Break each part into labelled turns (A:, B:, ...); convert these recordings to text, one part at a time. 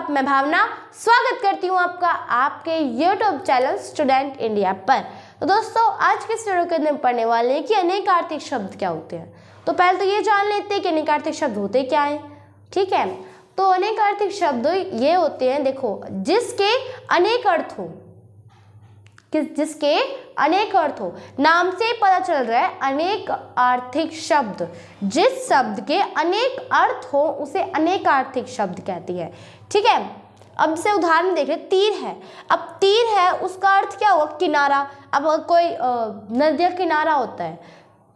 A: मैं भावना स्वागत करती हूँ आपका आपके YouTube चैनल स्टूडेंट इंडिया पर। तो दोस्तों आज के इस वीडियो के अंदर पढ़ने वाले हैं कि अनेकार्थक शब्द क्या होते हैं। तो पहले तो ये जान लेते हैं कि अनेकार्थक शब्द होते क्या हैं। ठीक है, तो अनेकार्थक शब्द ये होते हैं, देखो, जिसके अनेक अर्थ हो, जिसके अनेक अर्थ हो। नाम से पता चल रहा है अनेक आर्थिक शब्द, जिस शब्द के अनेक अर्थ हो उसे अनेक आर्थिक शब्द कहती है। ठीक है, अब जैसे उदाहरण देख रहे, तीर है। अब तीर है उसका अर्थ क्या होगा? किनारा। अब कोई नदी का किनारा होता है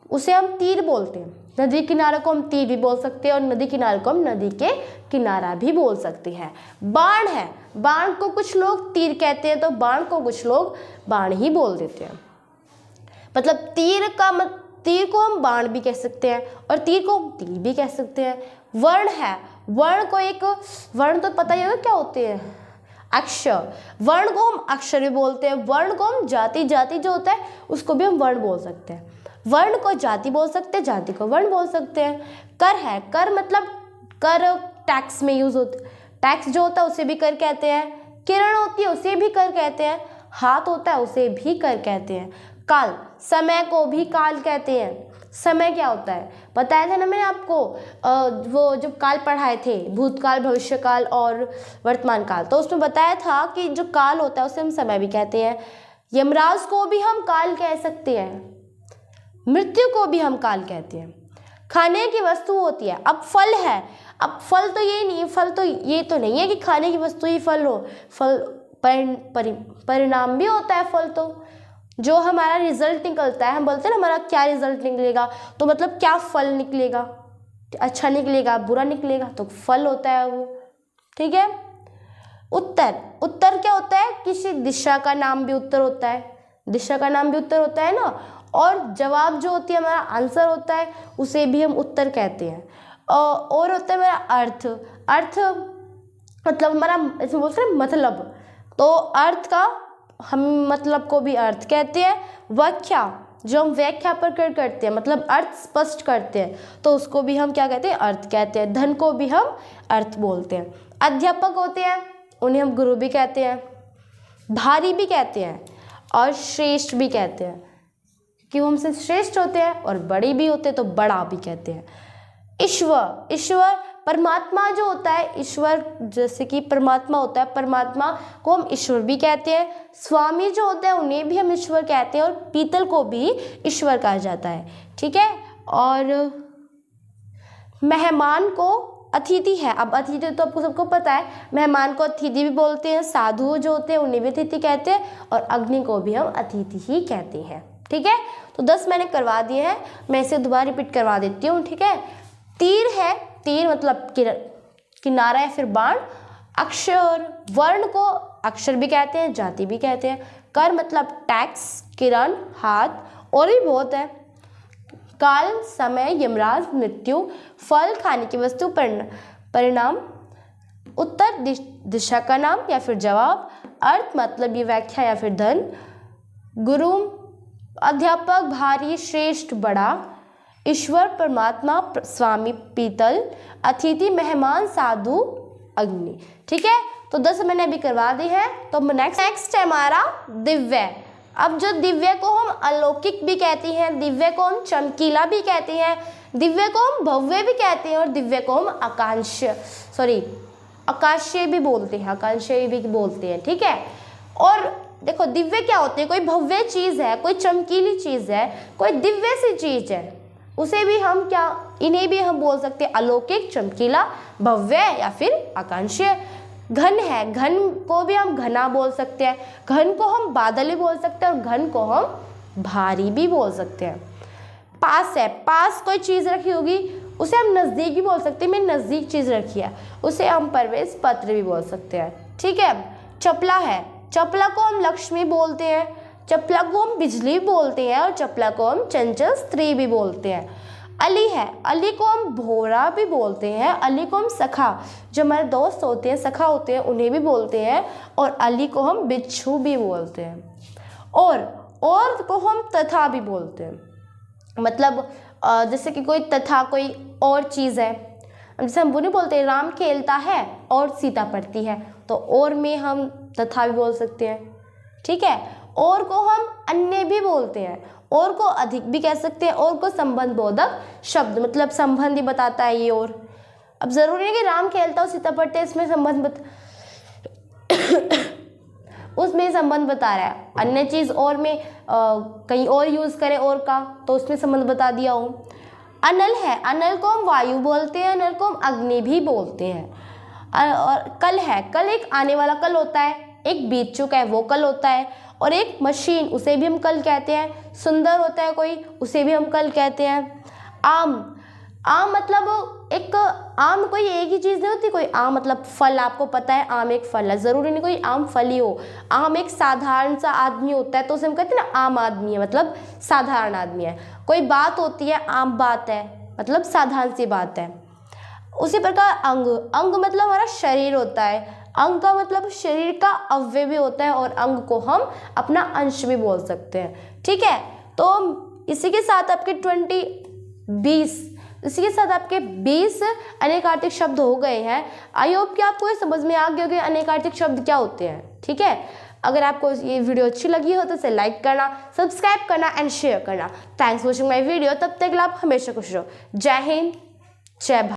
A: उसे हम तीर बोलते हैं। नदी किनारे को हम तीर भी बोल सकते हैं और नदी किनारे को हम नदी के किनारा भी बोल सकते हैं। बाण है, बाण को कुछ लोग तीर कहते हैं तो बाण को कुछ लोग बाण ही बोल देते हैं। मतलब तीर को हम बाण भी कह सकते हैं और तीर को हम तीर भी कह सकते हैं। वर्ण है, वर्ण तो पता ही होगा क्या होते हैं, अक्षर। वर्ण को हम अक्षर भी बोलते हैं। वर्ण को हम जाति जो होता है उसको भी हम वर्ण बोल सकते हैं। वर्ण को जाति बोल सकते हैं, जाति को वर्ण बोल सकते हैं। कर है, कर मतलब कर टैक्स में यूज होता है। टैक्स जो होता है उसे भी कर कहते हैं। किरण होती है उसे भी कर कहते हैं। हाथ होता है उसे भी कर कहते हैं। काल, समय को भी काल कहते हैं। समय क्या होता है बताया था ना मैंने आपको, वो जब काल पढ़ाए थे, भूतकाल, भविष्यकाल और वर्तमान काल, तो उसमें बताया था कि जो काल होता है उसे हम समय भी कहते हैं। यमराज को भी हम काल कह सकते हैं। मृत्यु को भी हम काल कहते हैं। खाने की वस्तु होती है। अब फल है, अब फल तो ये नहीं, फल तो ये तो नहीं है कि खाने की वस्तु ही फल हो। फल परिणाम भी होता है। फल तो जो हमारा रिजल्ट निकलता है, हम बोलते हैं ना हमारा क्या रिजल्ट निकलेगा, तो मतलब क्या फल निकलेगा, अच्छा निकलेगा, बुरा निकलेगा, तो फल होता है वो। ठीक है। उत्तर, उत्तर क्या होता है? किसी दिशा का नाम भी उत्तर होता है। दिशा का नाम भी उत्तर होता है ना। और जवाब जो होती है, हमारा आंसर होता है, उसे भी हम उत्तर कहते हैं। और होता है हमारा अर्थ। अर्थ मतलब हमारा, इसमें बोलते हैं मतलब, तो अर्थ का हम मतलब को भी अर्थ कहते हैं। व्याख्या, जो हम व्याख्या प्रकट करते हैं, मतलब अर्थ स्पष्ट करते हैं, तो उसको भी हम क्या कहते हैं? अर्थ कहते हैं। धन को भी हम अर्थ बोलते हैं। अध्यापक होते हैं, उन्हें हम गुरु भी कहते हैं, भारी भी कहते हैं और श्रेष्ठ भी कहते हैं, कि वो हमसे श्रेष्ठ होते हैं, और बड़े भी होते हैं तो बड़ा भी कहते हैं। ईश्वर, ईश्वर परमात्मा जो होता है, ईश्वर जैसे कि परमात्मा होता है, परमात्मा को हम ईश्वर भी कहते हैं। स्वामी जो होते हैं उन्हें भी हम ईश्वर कहते हैं और पीतल को भी ईश्वर कहा जाता है। ठीक है। और मेहमान को अतिथि है। अब अतिथि तो आपको सबको पता है, मेहमान को अतिथि भी बोलते हैं। साधु जो होते हैं उन्हें भी अतिथि कहते हैं और अग्नि को भी हम अतिथि ही कहते हैं। ठीक है, तो 10 मैंने करवा दिए हैं, मैं इसे दोबारा रिपीट करवा देती हूँ। ठीक है। तीर है, तीर मतलब किनारा या फिर बाण। अक्षर, वर्ण को अक्षर भी कहते हैं, जाति भी कहते हैं। कर मतलब टैक्स, किरण, हाथ, और भी बहुत है। काल, समय, यमराज, मृत्यु। फल, खाने की वस्तु, परिणाम। उत्तर, दिशा का नाम या फिर जवाब। अर्थ मतलब ये व्याख्या या फिर धन। गुरु, अध्यापक, भारी, श्रेष्ठ, बड़ा। ईश्वर, परमात्मा, स्वामी, पीतल। अतिथि, मेहमान, साधु, अग्नि। ठीक है, तो 10 मैंने अभी करवा दी है। तो नेक्स्ट है हमारा दिव्य। अब जो दिव्य को हम अलौकिक भी कहते हैं, दिव्य को हम चमकीला भी कहते हैं, दिव्य को हम भव्य भी कहते हैं और दिव्य को हम आकाशीय भी बोलते हैं, आकांक्षी भी बोलते हैं। ठीक है। और देखो दिव्य क्या होते हैं? कोई भव्य चीज़ है, कोई चमकीली चीज़ है, कोई दिव्य सी चीज़ है, उसे भी हम क्या, इन्हें भी हम बोल सकते हैं अलौकिक, चमकीला, भव्य या फिर आकांक्षीय। घन है, घन को भी हम घना बोल सकते हैं, घन को हम बादल भी बोल सकते हैं और घन को हम भारी भी बोल सकते हैं। पास है, पास कोई चीज़ रखी होगी उसे हम नज़दीक भी बोल सकते हैं, मेरी नज़दीक चीज़ रखी है, उसे हम प्रवेश पत्र भी बोल सकते हैं। ठीक है। चपला है, चपला को हम लक्ष्मी बोलते हैं, चपला को हम बिजली बोलते हैं और चपला को हम चंचल स्त्री भी बोलते हैं। अली है, अली को हम भोरा भी बोलते हैं, अली को हम सखा, जो हमारे दोस्त होते हैं, सखा होते हैं, उन्हें भी बोलते हैं, और अली को हम बिच्छू भी बोलते हैं। और को हम तथा भी बोलते हैं, मतलब जैसे कि कोई तथा कोई और चीज़ है, जैसे हम वो नहीं बोलते राम खेलता है और सीता पढ़ती है, तो और में हम तथा भी बोल सकते हैं। ठीक है, और को हम अन्य भी बोलते हैं, और को अधिक भी कह सकते हैं, और को संबंध बोधक शब्द, मतलब संबंध ही बताता है ये। और अब जरूरी नहीं कि राम खेलता और सीता पढ़ते, इसमें संबंध उसमें संबंध बता रहा है। अन्य चीज और में कहीं और यूज करें और का, तो उसमें संबंध बता दिया हो। अनल है, अनल को हम वायु बोलते हैं, अनल को हम अग्नि भी बोलते हैं। और कल है, कल एक आने वाला कल होता है, एक बीत चुका है वो कल होता है। और एक मशीन, उसे भी हम कल कहते हैं। सुंदर होता है कोई, उसे भी हम कल कहते हैं। आम, आम मतलब एक आम कोई एक ही चीज़ नहीं होती, कोई आम मतलब फल, आपको पता है आम एक फल है, ज़रूरी नहीं कोई आम फल ही हो। आम एक साधारण सा आदमी होता है, तो उसे हम कहते हैं ना आम आदमी है, मतलब साधारण आदमी है। कोई बात होती है, आम बात है, मतलब साधारण सी बात है। उसी प्रकार अंग, अंग मतलब हमारा शरीर होता है, अंग का मतलब शरीर का अवयव भी होता है, और अंग को हम अपना अंश भी बोल सकते हैं। ठीक है, तो इसी के साथ आपके 20 अनेकार्थिक शब्द हो गए हैं। आई होप कि आपको ये समझ में आ गया कि अनेकार्थिक शब्द क्या होते हैं। ठीक है, अगर आपको ये वीडियो अच्छी लगी हो तो इसे लाइक करना, सब्सक्राइब करना एंड शेयर करना। Thanks for watching my video. तब तक आप हमेशा खुश रहो। जय हिंद, जय भारत।